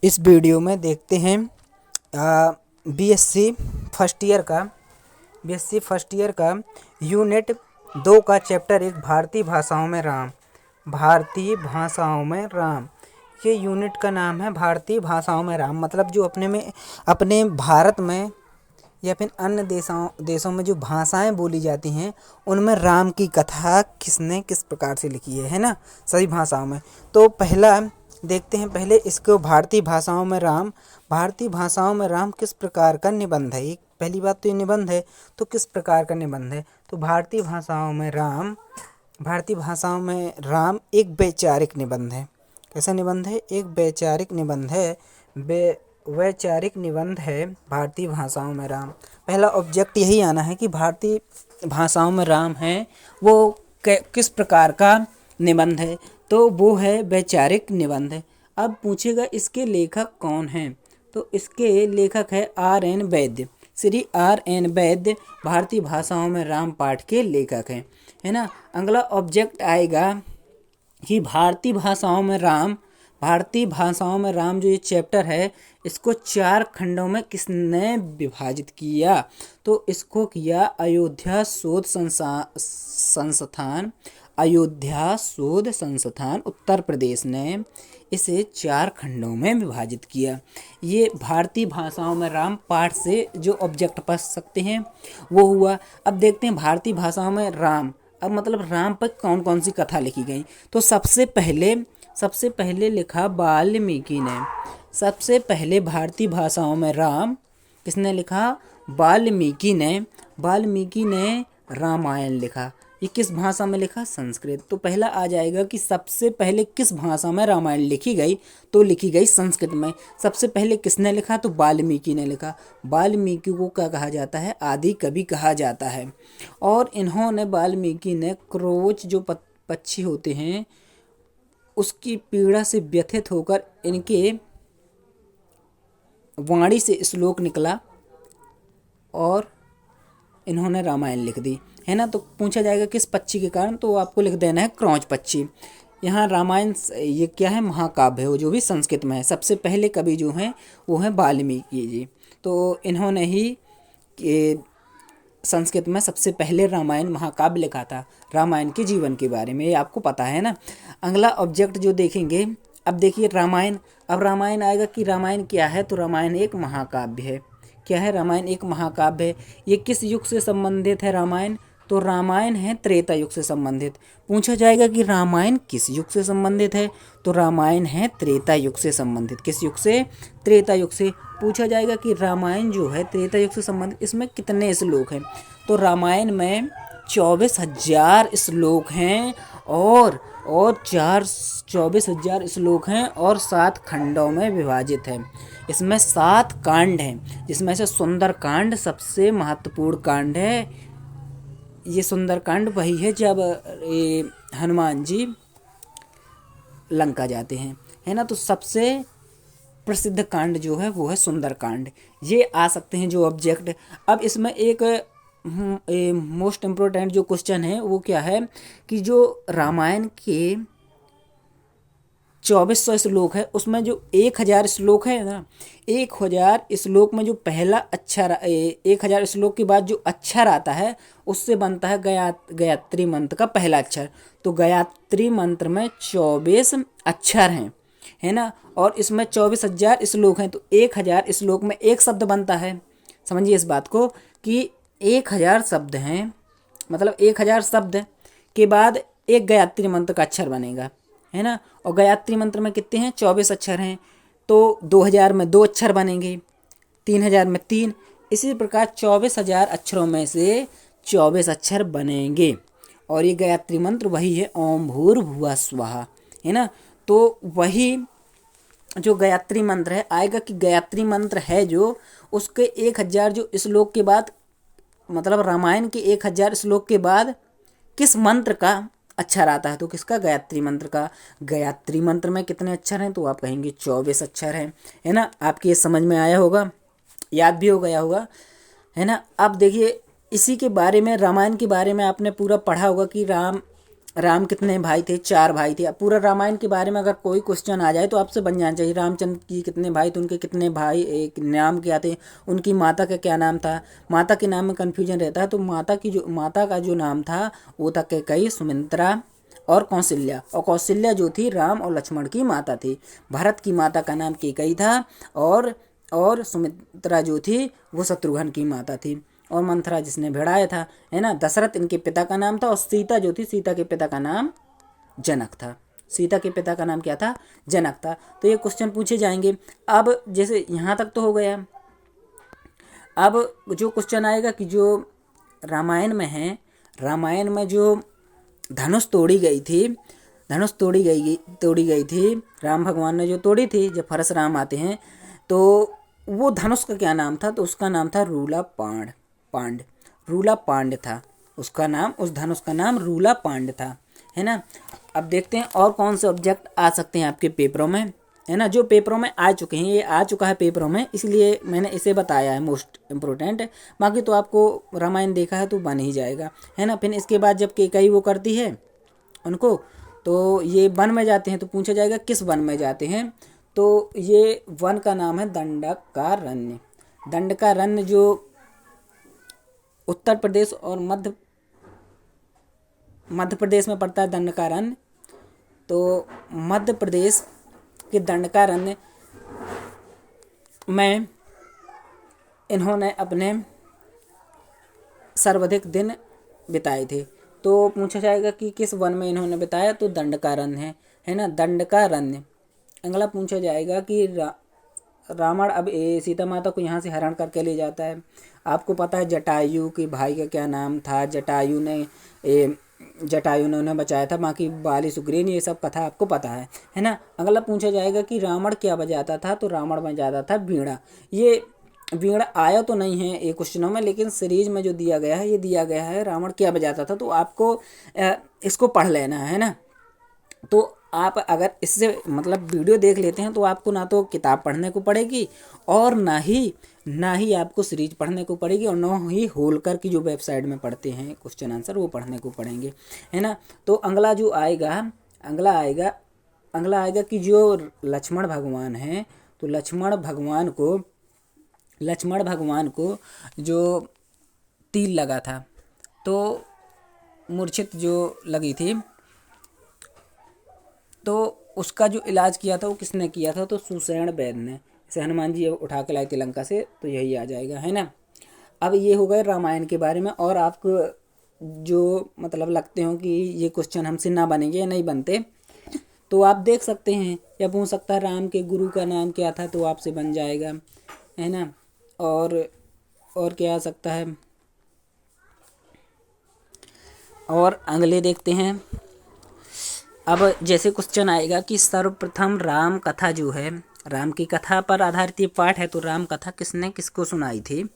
इस वीडियो में देखते हैं बीएससी फर्स्ट ईयर का यूनिट 2 का चैप्टर 1 भारतीय भाषाओं में राम। भारतीय भाषाओं में राम, ये यूनिट का नाम है भारतीय भाषाओं में राम। मतलब जो अपने भारत में या फिर अन्य देशों में जो भाषाएं बोली जाती हैं उनमें राम की कथा किसने किस प्रकार से लिखी है ना, सभी भाषाओं में। तो पहला देखते हैं, पहले इसको भारतीय भाषाओं में राम किस प्रकार का निबंध है। एक पहली बात तो ये निबंध है, तो किस प्रकार का निबंध है। तो भारतीय भाषाओं में राम एक वैचारिक निबंध है। कैसा निबंध है? एक वैचारिक निबंध है। वैचारिक निबंध है भारतीय भाषाओं में राम। पहला ऑब्जेक्ट यही आना है कि भारतीय भाषाओं में राम है वो किस प्रकार का निबंध है, तो वो है वैचारिक निबंध है। अब पूछेगा इसके लेखक कौन हैं, तो इसके लेखक है R.N. वैद्य। श्री R.N. वैद्य भारतीय भाषाओं में राम पाठ के लेखक हैं, है ना। अगला ऑब्जेक्ट आएगा कि भारतीय भाषाओं में राम जो ये चैप्टर है इसको 4 खंडों में किसने विभाजित किया, तो इसको किया अयोध्या शोध संस्थान उत्तर प्रदेश ने इसे 4 खंडों में विभाजित किया। ये भारतीय भाषाओं में राम पाठ से जो ऑब्जेक्ट पढ़ सकते हैं वो हुआ। अब देखते हैं भारतीय भाषाओं में राम, अब मतलब राम पर कौन कौन सी कथा लिखी गई। तो सबसे पहले लिखा वाल्मीकि ने। सबसे पहले भारतीय भाषाओं में राम किसने लिखा? वाल्मीकि ने रामायण लिखा। ये किस भाषा में लिखा? संस्कृत। तो पहला आ जाएगा कि सबसे पहले किस भाषा में रामायण लिखी गई, तो लिखी गई संस्कृत में। सबसे पहले किसने लिखा? तो वाल्मीकि ने लिखा। वाल्मीकि को क्या कहा जाता है? आदि कवि कहा जाता है। और वाल्मीकि ने क्रोच जो पक्षी होते हैं उसकी पीड़ा से व्यथित होकर इनके वाणी से श्लोक निकला और इन्होंने रामायण लिख दी, है ना। तो पूछा जाएगा किस पक्षी के कारण, तो आपको लिख देना है क्रोच पक्षी। यहाँ रामायण ये क्या है? महाकाव्य है, वो जो भी संस्कृत में है। सबसे पहले कवि जो हैं वो हैं वाल्मीकि जी। तो इन्होंने ही संस्कृत में सबसे पहले रामायण महाकाव्य लिखा था, रामायण के जीवन के बारे में, ये आपको पता है ना। अगला ऑब्जेक्ट जो देखेंगे, अब देखिए रामायण। अब रामायण आएगा कि रामायण क्या है, तो रामायण एक महाकाव्य है। क्या है? रामायण एक महाकाव्य है। ये किस युग से संबंधित है रामायण, तो रामायण है त्रेता युग से संबंधित। पूछा जाएगा कि रामायण किस युग से संबंधित है, तो रामायण है त्रेता युग से संबंधित। किस युग से? त्रेता युग से। पूछा जाएगा कि रामायण जो है त्रेता युग से संबंधित, इसमें कितने श्लोक हैं, तो रामायण में 24,000 श्लोक हैं और 24,000 श्लोक हैं और 7 खंडों में विभाजित है। इसमें 7 कांड हैं, जिसमें से सुंदर कांड सबसे महत्वपूर्ण कांड है। ये सुंदर कांड वही है जब हनुमान जी लंका जाते हैं, है ना। तो सबसे प्रसिद्ध कांड जो है वो है सुंदर कांड। ये आ सकते हैं जो ऑब्जेक्ट। अब इसमें एक मोस्ट इम्पोर्टेंट जो क्वेश्चन है वो क्या है कि जो रामायण के 2400 श्लोक है उसमें जो 1000 श्लोक है ना, 1000 श्लोक में जो पहला अक्षर 1000 श्लोक के बाद जो अक्षर आता है उससे बनता है गायत्री मंत्र का पहला अक्षर। तो गायत्री मंत्र में 24 अक्षर हैं, है ना। और इसमें 24,000 श्लोक हैं, तो 1000 श्लोक में एक शब्द बनता है। समझिए इस बात को कि 1000 शब्द हैं, मतलब 1000 शब्द के बाद एक गायत्री मंत्र का अक्षर बनेगा, है ना। और गायत्री मंत्र में कितने हैं? 24 अक्षर हैं। तो 2000 में 2 अक्षर बनेंगे, 3000 में 3। इसी प्रकार 24,000 अक्षरों में से 24 अक्षर बनेंगे। और ये गायत्री मंत्र वही है ओम भूर्भुवः स्वः, है ना। तो वही जो गायत्री मंत्र है आएगा कि गायत्री मंत्र है जो उसके 1000 जो श्लोक के बाद, मतलब रामायण के 1000 श्लोक के बाद किस मंत्र का अक्षर आता है, तो किसका? गायत्री मंत्र का। गायत्री मंत्र में कितने अक्षर हैं, तो आप कहेंगे 24 अक्षर हैं, है ना। आपके ये समझ में आया होगा, याद भी हो गया होगा, है ना। अब देखिए इसी के बारे में, रामायण के बारे में आपने पूरा पढ़ा होगा कि राम कितने भाई थे? 4 भाई थे। अब पूरा रामायण के बारे में अगर कोई क्वेश्चन आ जाए तो आपसे बन जाना चाहिए, रामचंद्र की कितने भाई थे, उनके कितने भाई, एक नाम क्या थे, उनकी माता का क्या नाम था। माता के नाम में कन्फ्यूजन रहता है, तो माता का जो नाम था वो था कैकेयी, सुमित्रा और कौशल्या। और कौशल्या जो थी राम और लक्ष्मण की माता थी। भरत की माता का नाम कैकेयी था और सुमित्रा जो थी वो शत्रुघ्न की माता थी। और मंथरा जिसने भिड़ाया था, है ना। दशरथ इनके पिता का नाम था। और सीता जो थी, सीता के पिता का नाम जनक था। सीता के पिता का नाम क्या था? जनक था। तो ये क्वेश्चन पूछे जाएंगे। अब जैसे यहाँ तक तो हो गया। अब जो क्वेश्चन आएगा कि जो रामायण में है, रामायण में जो धनुष तोड़ी गई थी, राम भगवान ने जो तोड़ी थी, जब परशुराम आते हैं तो वो धनुष का क्या नाम था? तो उसका नाम था रूला पांड। रूला पांड था उसका नाम, उस धनुष का नाम रूला पांड था, है ना। अब देखते हैं और कौन से ऑब्जेक्ट आ सकते हैं आपके पेपरों में, है ना। जो पेपरों में आ चुके हैं, ये आ चुका है पेपरों में, इसलिए मैंने इसे बताया है मोस्ट इम्पोर्टेंट। बाकी तो आपको रामायण देखा है तो बन ही जाएगा, है ना। फिर इसके बाद जब कैकेयी वो करती है उनको, तो ये वन में जाते हैं, तो पूछा जाएगा किस वन में जाते हैं? तो ये वन का नाम है दंडकारण्य। दंडकारण्य जो उत्तर प्रदेश और मध्य प्रदेश में पड़ता है दंडकारण्य। तो मध्य प्रदेश के दंडकारण्य में इन्होंने अपने सर्वाधिक दिन बिताए थे। तो पूछा जाएगा कि किस वन में इन्होंने बिताया? तो दंडकारण्य है ना, दंडकारण्य। अगला पूछा जाएगा कि रावण अब सीता माता को यहाँ से हरण करके ले जाता है। आपको पता है जटायु के भाई का क्या नाम था? जटायु ने उन्हें बचाया था। बाकी बाली सुग्रीव ये सब कथा आपको पता है ना। अगला पूछा जाएगा कि रावण क्या बजाता था? तो रावण बजाता था वीणा। ये वीणा आया तो नहीं है ये क्वेश्चनों में, लेकिन सीरीज में जो दिया गया है, ये दिया गया है रावण क्या बजाता था। तो आपको इसको पढ़ लेना है ना। तो आप अगर इससे मतलब वीडियो देख लेते हैं तो आपको ना तो किताब पढ़ने को पड़ेगी और ना ही आपको सीरीज पढ़ने को पड़ेगी, और ना ही होलकर की जो वेबसाइट में पढ़ते हैं क्वेश्चन आंसर वो पढ़ने को पड़ेंगे, है ना। तो अगला आएगा कि जो लक्ष्मण भगवान हैं, तो लक्ष्मण भगवान को जो तीर लगा था, तो मूर्छित जो लगी थी, तो उसका जो इलाज किया था वो किसने किया था? तो सुषेण वैद्य ने। इसे हनुमान जी उठा के लाए थे लंका से, तो यही आ जाएगा, है ना। अब ये हो गए रामायण के बारे में। और आपको जो मतलब लगते हो कि ये क्वेश्चन हमसे ना बनेंगे या नहीं बनते, तो आप देख सकते हैं, या पूछ सकता है राम के गुरु का नाम क्या था, तो आपसे बन जाएगा, है ना। और क्या आ सकता है? और अगले देखते हैं। अब जैसे क्वेश्चन आएगा कि सर्वप्रथम राम कथा जो है, राम की कथा पर आधारित ये पाठ है, तो राम कथा किसने किसको सुनाई थी?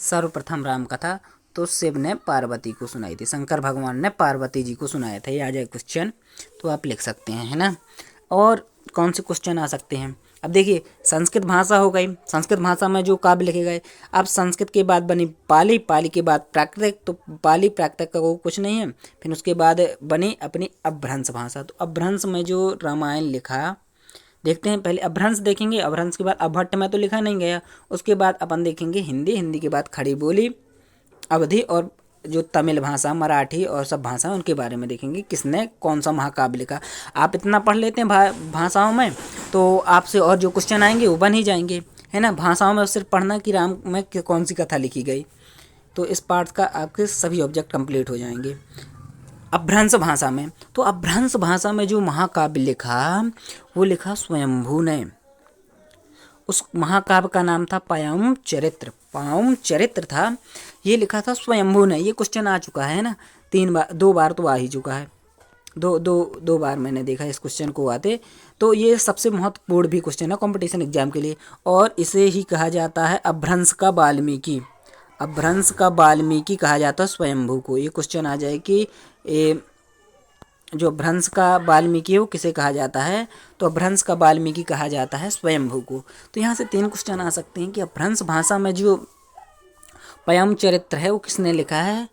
सर्वप्रथम राम कथा तो शिव ने पार्वती को सुनाई थी, शंकर भगवान ने पार्वती जी को सुनाया था। ये आ जाए क्वेश्चन तो आप लिख सकते हैं, है ना। और कौन से क्वेश्चन आ सकते हैं? अब देखिए, संस्कृत भाषा हो गई। संस्कृत भाषा में जो काव्य लिखे गए, अब संस्कृत के बाद बनी पाली, पाली के बाद प्राकृत, तो पाली प्राकृत का वो कुछ नहीं है। फिर उसके बाद बनी अपनी अपभ्रंश भाषा। तो अपभ्रंश में जो रामायण लिखा, देखते हैं। पहले अपभ्रंश देखेंगे, अपभ्रंश के बाद अपभट्ट में तो लिखा नहीं गया। उसके बाद अपन देखेंगे हिंदी, हिंदी के बाद खड़ी बोली, अवधी, और जो तमिल भाषा, मराठी और सब भाषा उनके बारे में देखेंगे, किसने कौन सा महाकाव्य लिखा। आप इतना पढ़ लेते हैं भाषाओं में, तो आपसे और जो क्वेश्चन आएंगे वो बन ही जाएंगे, है ना। भाषाओं में सिर्फ पढ़ना कि राम में कौन सी कथा लिखी गई, तो इस पार्ट का आपके सभी ऑब्जेक्ट कंप्लीट हो जाएंगे। अपभ्रंश भाषा में, तो अपभ्रंश भाषा में जो महाकाव्य लिखा वो लिखा स्वयंभू ने। उस महाकाव्य का नाम था पायम चरित्र था। ये लिखा था स्वयंभू ने। ये क्वेश्चन आ चुका है ना 3 बार, 2 बार तो आ ही चुका है। दो बार मैंने देखा इस क्वेश्चन को आते। तो ये सबसे महत्वपूर्ण भी क्वेश्चन है कंपटीशन एग्जाम के लिए, और इसे ही कहा जाता है अपभ्रंश का वाल्मीकि। अपभ्रंश का वाल्मीकि कहा जाता है स्वयंभू को। ये क्वेश्चन आ जाए कि जो भ्रंश का वाल्मीकि है वो किसे कहा जाता है? तो भ्रंश का वाल्मीकि कहा जाता है स्वयंभू को। तो यहाँ से 3 क्वेश्चन आ सकते हैं कि अपभ्रंश भाषा में जो पयम चरित्र है वो किसने लिखा है?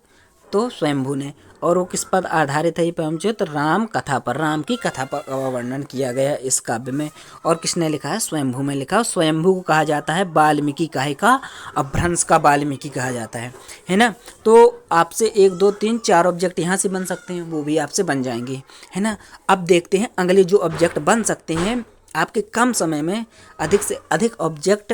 तो स्वयंभू ने। और वो किस पर आधारित है ये प्रपंच? तो राम कथा पर, राम की कथा पर वर्णन किया गया है इस काव्य में। और किसने लिखा है? स्वयंभू में लिखा है। स्वयंभू को कहा जाता है वाल्मीकि काहिका, अपभ्रंश का वाल्मीकि कहा जाता है ना। तो आपसे 1 2 3 4 ऑब्जेक्ट यहाँ से बन सकते हैं, वो भी आपसे बन जाएंगे, है ना। अब देखते हैं अगले जो ऑब्जेक्ट बन सकते हैं आपके कम समय में अधिक से अधिक ऑब्जेक्ट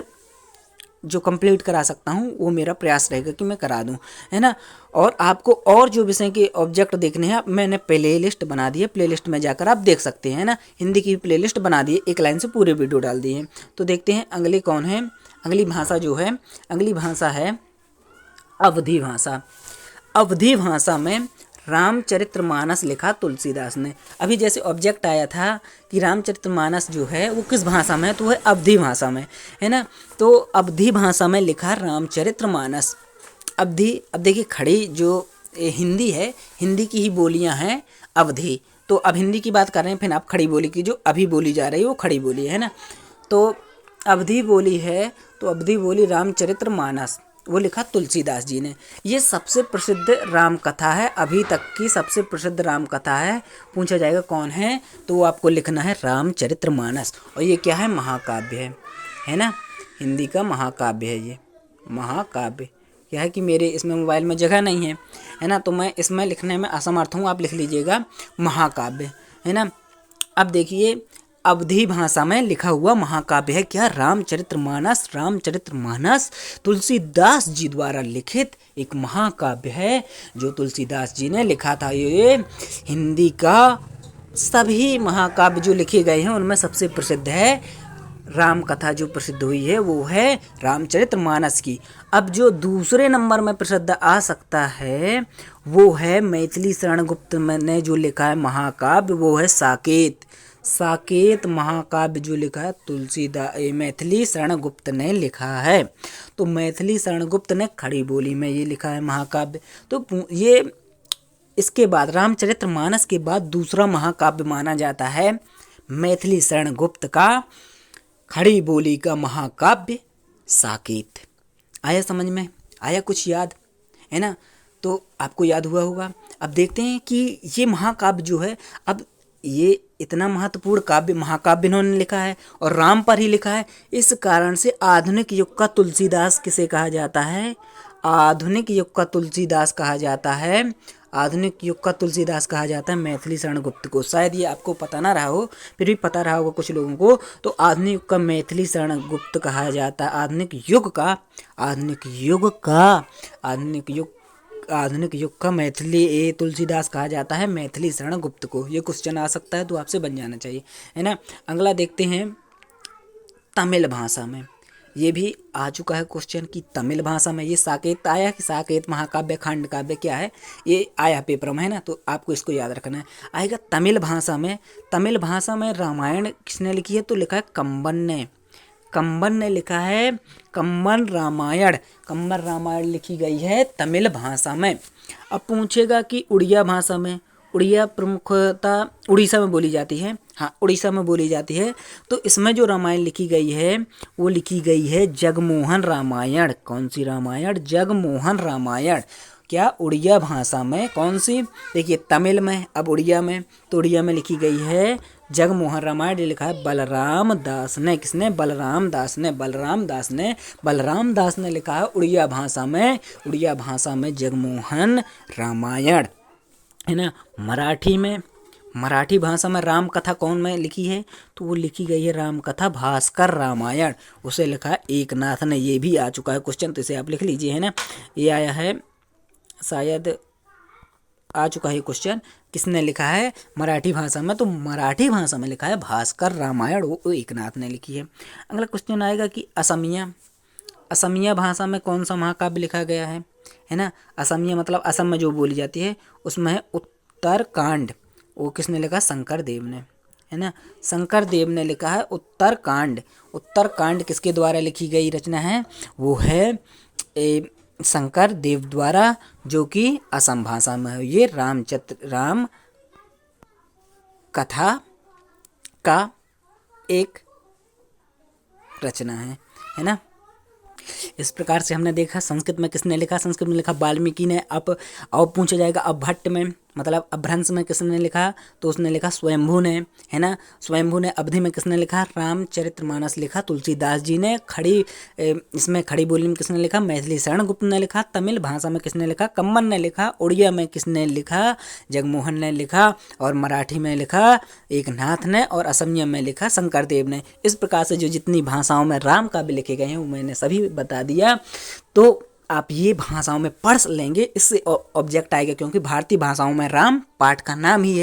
जो कंप्लीट करा सकता हूँ, वो मेरा प्रयास रहेगा कि मैं करा दूँ, है ना। और आपको और जो विषय के ऑब्जेक्ट देखने हैं, मैंने प्ले लिस्ट बना दी है, प्ले लिस्ट में जाकर आप देख सकते हैं ना। हिंदी की प्ले लिस्ट बना दी है, एक लाइन से पूरे वीडियो डाल दिए हैं। तो देखते हैं अगले कौन है। अगली भाषा जो है, अगली भाषा है अवधी भाषा। अवधी भाषा में रामचरितमानस लिखा तुलसीदास ने। अभी जैसे ऑब्जेक्ट आया था कि रामचरितमानस जो है वो किस भाषा में है, तो है अवधी भाषा में, है ना। तो अवधी भाषा में लिखा रामचरितमानस। अवधी, अब देखिए खड़ी जो हिंदी है, हिंदी की ही बोलियां हैं अवधी। तो अब हिंदी की बात कर रहे हैं, फिर आप खड़ी बोली की जो अभी बोली जा रही है वो खड़ी बोली है ना। तो अवधी बोली है, तो अवधी बोली रामचरितमानस वो लिखा तुलसीदास जी ने। ये सबसे प्रसिद्ध राम कथा है, अभी तक की सबसे प्रसिद्ध राम कथा है। पूछा जाएगा कौन है, तो वो आपको लिखना है रामचरितमानस। और ये क्या है? महाकाव्य है ना। हिंदी का महाकाव्य है ये, महाकाव्य। क्या है कि मेरे इसमें मोबाइल में जगह नहीं है ना, तो मैं इसमें लिखने में असमर्थ हूँ, आप लिख लीजिएगा महाकाव्य, है ना। अब देखिए अवधी भाषा में लिखा हुआ महाकाव्य है क्या? रामचरितमानस। रामचरितमानस तुलसीदास जी द्वारा लिखित एक महाकाव्य है जो तुलसीदास जी ने लिखा था। ये हिंदी का सभी महाकाव्य जो लिखे गए हैं उनमें सबसे प्रसिद्ध है। राम कथा जो प्रसिद्ध हुई है वो है रामचरितमानस की। अब जो दूसरे नंबर में प्रसिद्ध आ सकता है वो है मैथिली शरण गुप्त ने जो लिखा है महाकाव्य, वो है साकेत। साकेत महाकाव्य जो लिखा है तुलसीदास मैथिली शरण गुप्त ने लिखा है। तो मैथिली शरण गुप्त ने खड़ी बोली में ये लिखा है महाकाव्य। तो ये इसके बाद रामचरितमानस के बाद दूसरा महाकाव्य माना जाता है मैथिली शरण गुप्त का खड़ी बोली का महाकाव्य साकेत। आया समझ में? आया कुछ याद, है ना। तो आपको याद हुआ होगा। अब देखते हैं कि ये महाकाव्य जो है, अब ये इतना महत्वपूर्ण काव्य महाकाव्य इन्होंने लिखा है और राम पर ही लिखा है। इस कारण से आधुनिक युग का तुलसीदास किसे कहा जाता है? आधुनिक युग का तुलसीदास कहा जाता है। आधुनिक युग का तुलसीदास कहा जाता है मैथिली शरण गुप्त को। शायद ये आपको पता ना रहा हो, फिर भी पता रहा होगा कुछ लोगों को। तो आधुनिक युग का मैथिली शरण गुप्त कहा जाता है। आधुनिक युग का मैथिली तुलसीदास कहा जाता है मैथिली शरण गुप्त को। ये क्वेश्चन आ सकता है तो आपसे बन जाना चाहिए, है ना। अगला देखते हैं तमिल भाषा में। ये भी आ चुका है क्वेश्चन कि तमिल भाषा में ये साकेत आया कि साकेत महाकाव्य खंड काव्य क्या है, ये आया पेपर में, है ना। तो आपको इसको याद रखना है। आएगा तमिल भाषा में। तमिल भाषा में रामायण किसने लिखी है? तो लिखा है कंबन ने। कंबन ने लिखा है कंबन रामायण। कंबन रामायण लिखी गई है तमिल भाषा में। अब पूछेगा कि उड़िया भाषा में। उड़िया प्रमुखतः उड़ीसा में बोली जाती है। हाँ, उड़ीसा में बोली जाती है। तो इसमें जो रामायण लिखी गई है वो लिखी गई है जगमोहन रामायण। कौन सी रामायण? जगमोहन रामायण। क्या? उड़िया भाषा में। कौन सी? देखिए तमिल में, अब उड़िया में। तो उड़िया में लिखी गई है जगमोहन रामायण। ये लिखा है बलराम दास ने। किसने? बलराम दास ने। बलराम दास ने लिखा है उड़िया भाषा में। उड़िया भाषा में जगमोहन रामायण, है ना। मराठी भाषा में राम कथा कौन में लिखी है? तो वो लिखी गई है राम कथा भास्कर रामायण। उसे लिखा है एकनाथ ने। ये भी आ चुका है क्वेश्चन, तो इसे आप लिख लीजिए, है ना। ये आया है, शायद आ चुका है क्वेश्चन। किसने लिखा है? मराठी भाषा में। तो मराठी भाषा में लिखा है भास्कर रामायण, वो एकनाथ ने लिखी है। अगला क्वेश्चन आएगा कि असमिया भाषा में कौन सा महाकाव्य लिखा गया है ना। असमिया मतलब असम में जो बोली जाती है उसमें है उत्तरकांड। वो किसने लिखा? शंकर देव ने, है ना। शंकर देव ने लिखा है उत्तरकांड। उत्तरकांड किसके द्वारा लिखी गई रचना है? वो है शंकर देव द्वारा, जो कि असम भाषा में है। ये राम कथा का एक रचना है ना। इस प्रकार से हमने देखा संस्कृत में किसने लिखा। संस्कृत में लिखा वाल्मीकि ने। अब पूछा जाएगा अब भट्ट में। मतलब अपभ्रंश में किसने लिखा, तो उसने लिखा स्वयंभू ने, है ना। स्वयंभू ने। अवधि में किसने लिखा, रामचरितमानस लिखा तुलसीदास जी ने। इसमें खड़ी बोली में किसने लिखा, मैथिली शरण गुप्त ने लिखा। तमिल भाषा में किसने लिखा, कम्मन ने लिखा। उड़िया में किसने लिखा, जगमोहन ने लिखा। और मराठी में लिखा एकनाथ ने। और असमिया में लिखा शंकरदेव ने। इस प्रकार से जो जितनी भाषाओं में राम काव्य लिखे गए हैं वो मैंने सभी बता दिया। तो आप ये भाषाओं में पढ़ लेंगे, इससे ऑब्जेक्ट आएगा, क्योंकि भारतीय भाषाओं में राम पाठ का नाम ही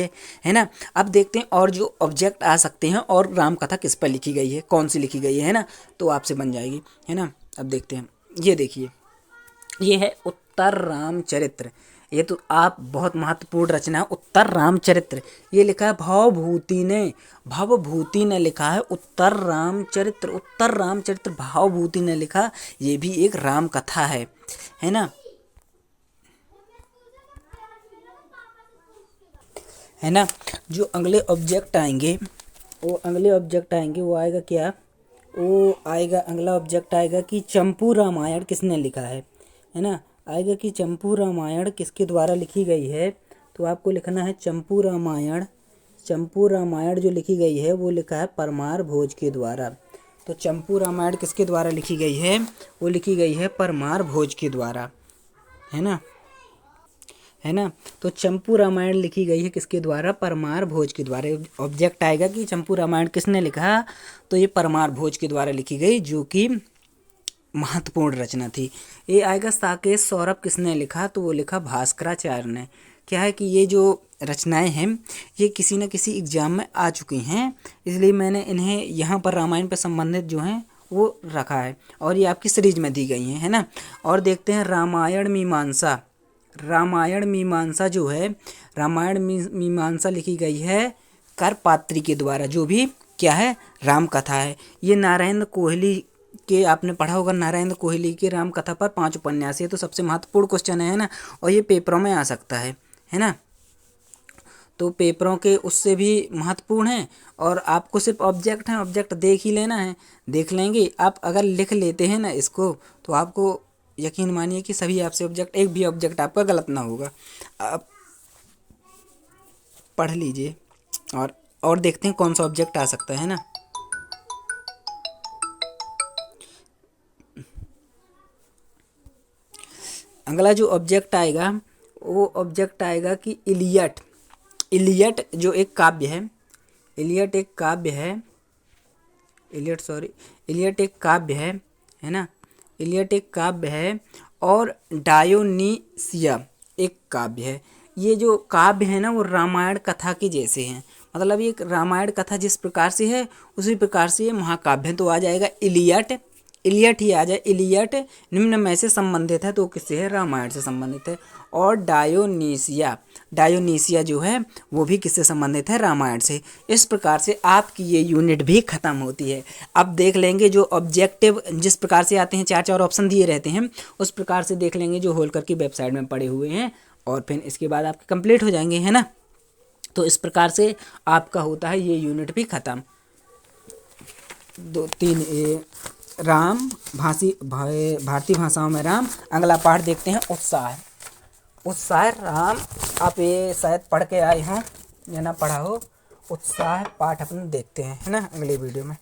है ना। अब देखते हैं और जो ऑब्जेक्ट आ सकते हैं, और राम कथा किस पर लिखी गई है, कौन सी लिखी गई है ना, तो आपसे बन जाएगी, है ना। अब देखते हैं, ये देखिए, ये है उत्तर रामचरित्र। ये तो आप बहुत महत्वपूर्ण रचना है उत्तर रामचरित्र। ये लिखा है भवभूति ने लिखा है उत्तर रामचरित्र। उत्तर रामचरित्र भवभूति ने लिखा। ये भी एक राम कथा है ना, है ना। जो अगले ऑब्जेक्ट आएंगे वो आएगा क्या, वो आएगा, अगला ऑब्जेक्ट आएगा कि चंपू रामायण किसने लिखा है ना। आएगा कि चंपू रामायण किसके द्वारा लिखी गई है, तो आपको लिखना है चंपू रामायण जो लिखी गई है वो लिखा है परमार भोज के द्वारा। तो चंपू रामायण किसके द्वारा लिखी गई है, वो लिखी गई है परमार भोज के द्वारा, है ना। तो चंपू रामायण लिखी गई है किसके द्वारा, परमार भोज के द्वारा। ऑब्जेक्ट आएगा कि चंपू रामायण किसने लिखा, तो ये परमार भोज के द्वारा लिखी गई, जो कि महत्वपूर्ण रचना थी। ये आएगा साकेत सौरभ किसने लिखा, तो वो लिखा भास्कराचार्य ने। क्या है कि ये जो रचनाएं हैं ये किसी न किसी एग्जाम में आ चुकी हैं, इसलिए मैंने इन्हें यहाँ पर रामायण पर संबंधित जो हैं वो रखा है, और ये आपकी सीरीज में दी गई हैं, है ना। और देखते हैं रामायण मीमांसा जो है, रामायण मीमांसा लिखी गई है करपात्री के द्वारा, जो भी क्या है, राम कथा है। ये नारायण कोहली के, आपने पढ़ा होगा नारायण कोहली की राम कथा पर 5 उपन्यास। ये तो सबसे महत्वपूर्ण क्वेश्चन है ना, और ये पेपरों में आ सकता है ना। तो पेपरों के उससे भी महत्वपूर्ण है, और आपको सिर्फ ऑब्जेक्ट देख ही लेना है, देख लेंगे आप। अगर लिख लेते हैं ना इसको, तो आपको यकीन मानिए कि सभी आपसे ऑब्जेक्ट, एक भी ऑब्जेक्ट आपका गलत ना होगा। आप पढ़ लीजिए, और देखते हैं कौन सा ऑब्जेक्ट आ सकता है ना। अगला जो ऑब्जेक्ट आएगा वो ऑब्जेक्ट आएगा कि इलियट जो एक काव्य है, इलियट एक काव्य है ना। इलियट एक काव्य है, और डायोनीसिया एक काव्य है। ये जो काव्य है ना वो रामायण कथा के जैसे हैं, मतलब ये रामायण कथा जिस प्रकार से है उसी प्रकार से ये महाकाव्य है। तो आ जाएगा इलियट ही आ जाए। इलियट निम्न में से संबंधित है, तो किससे है, रामायण से संबंधित है। और डायोनीसिया जो है वो भी किससे संबंधित है, रामायण से। इस प्रकार से आपकी ये यूनिट भी खत्म होती है। अब देख लेंगे जो ऑब्जेक्टिव जिस प्रकार से आते हैं, 4 ऑप्शन दिए रहते हैं, उस प्रकार से देख लेंगे जो होलकर की वेबसाइट में पड़े हुए हैं, और फिर इसके बाद आपके कंप्लीट हो जाएंगे, है ना। तो इस प्रकार से आपका होता है ये यूनिट भी खत्म। 2-3 राम भारतीय भाषाओं में राम। अगला पाठ देखते हैं उत्साह राम। आप ये शायद पढ़ के आए हों या ना पढ़ा हो, उत्साह पाठ अपन देखते हैं, है ना, अगले वीडियो में।